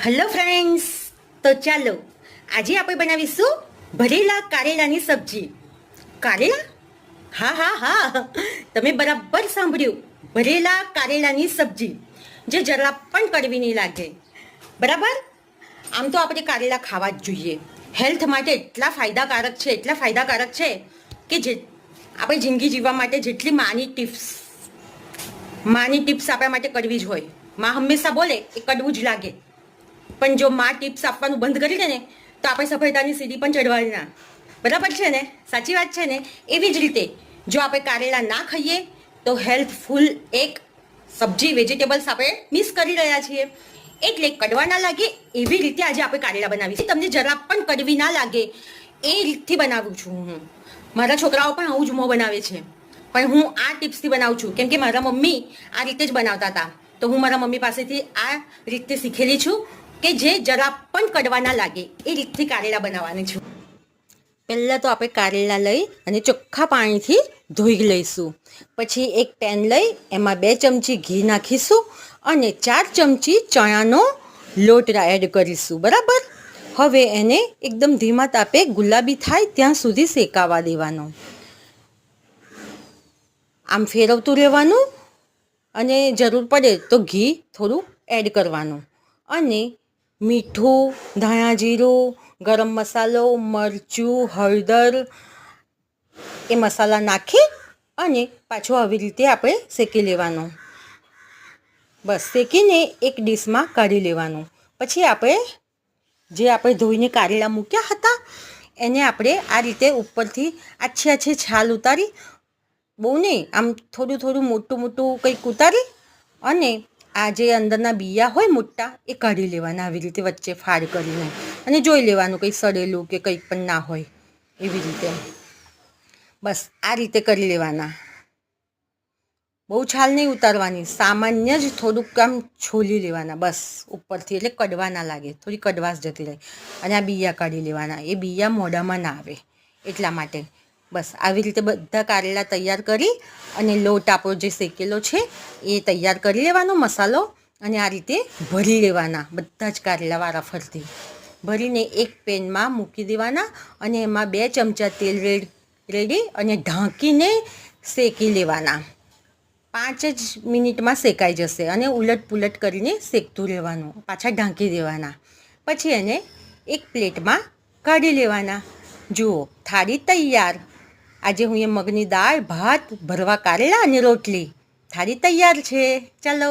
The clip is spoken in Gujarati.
હેલો ફ્રેન્ડ્સ, તો ચાલો આજે આપણે બનાવીશું ભરેલા કારેલાની સબ્જી. કારેલા? હા હા હા, તમે બરાબર સાંભળ્યું. ભરેલા કારેલાની સબ્જી જે જરા પણ કડવી નહીં લાગે. બરાબર. આમ તો આપણે કારેલા ખાવા જ જોઈએ. હેલ્થ માટે એટલા ફાયદાકારક છે કે જે આપણે જિંદગી જીવવા માટે જેટલી માની ટિપ્સ આપણા માટે કરવી જ હોય. માં હંમેશા બોલે એ કડવું જ લાગે, પણ જો માં ટિપ્સ આપવાનું બંધ કરી દે ને તો આપણે સફળતાની સીડી પણ ચડવાની ના. બરાબર છે ને? સાચી વાત છે ને? એવી જ રીતે જો આપણે કારેલા ના ખાઈએ તો હેલ્થફુલ એક સબ્જી વેજીટેબલ્સ આપણે મિસ કરી રહ્યા છીએ. એટલે કડવા ના લાગે એવી રીતે આજે આપણે કારેલા બનાવીશું. તમને જરા પણ કડવી ના લાગે એ રીતથી બનાવું છું હું. મારા છોકરાઓ પણ આવું જ મોં બનાવે છે, પણ હું આ ટિપ્સથી બનાવું છું કેમ કે મારા મમ્મી આ રીતે જ બનાવતા હતા. તો હું મારા મમ્મી પાસેથી આ રીતે શીખેલી છું કે જે જરા પણ કડવા ના લાગે એ રીતથી કારેલા બનાવવાની છું. પહેલાં તો આપણે કારેલા લઈ અને ચોખ્ખા પાણીથી ધોઈ લઈશું. પછી એક પેન લઈ એમાં 2 ચમચી ઘી નાખીશું અને 4 ચમચી ચણાનો લોટ એડ કરીશું. બરાબર. હવે એને એકદમ ધીમા તાપે ગુલાબી થાય ત્યાં સુધી શેકાવા દેવાનો. આમ ફેરવતું રહેવાનું અને જરૂર પડે તો ઘી થોડું એડ કરવાનું. અને મીઠું, ધાણા જીરું, ગરમ મસાલો, મરચું, હળદર એ મસાલા નાખી અને પાછો આવી રીતે આપણે શેકી લેવાનું. બસ શેકીને એક ડીશમાં કાઢી લેવાનું. પછી આપણે ધોઈને કારેલા મૂક્યા હતા એને આપણે આ રીતે ઉપરથી આછી છાલ ઉતારી, બહુ નહીં, આમ થોડું મોટું કંઈક ઉતારી અને આ જે અંદરના બિયા હોય મોટા એ કાઢી લેવાના. આવી રીતે વચ્ચે ફાડ કરીને અને જોઈ લેવાનું કંઈ સડેલું કે કંઈક પણ ના હોય એવી રીતે. બસ આ રીતે કરી લેવાના. બહુ છાલ નહીં ઉતારવાની, સામાન્ય જ થોડુંક આમ છોલી લેવાના બસ ઉપરથી, એટલે કડવા ના લાગે, થોડી કડવાશ જતી રહે. અને આ બિયા કાઢી લેવાના, એ બિયા મોઢામાં ના આવે એટલા માટે. બસ આવી રીતે બધા કારેલા તૈયાર કરી અને લોટ આપણો જે શેકેલો છે એ તૈયાર કરી લેવાનો મસાલો અને આ રીતે ભરી લેવાના. બધા જ કારેલા વારા ફરતી ભરીને એક પેનમાં મૂકી દેવાના અને એમાં 2 ચમચા તેલ રેડી અને ઢાંકીને શેકી લેવાના. 5 જ મિનિટમાં શેકાઈ જશે અને ઉલટ પુલટ કરીને શેકતું રહેવાનું, પાછા ઢાંકી દેવાના. પછી એને એક પ્લેટમાં કાઢી લેવાના. જુઓ, થાળી તૈયાર. આજે હું એ મગની દાળ, ભાત, ભરવા કારેલા અને રોટલી. થાળી તૈયાર છે. ચાલો.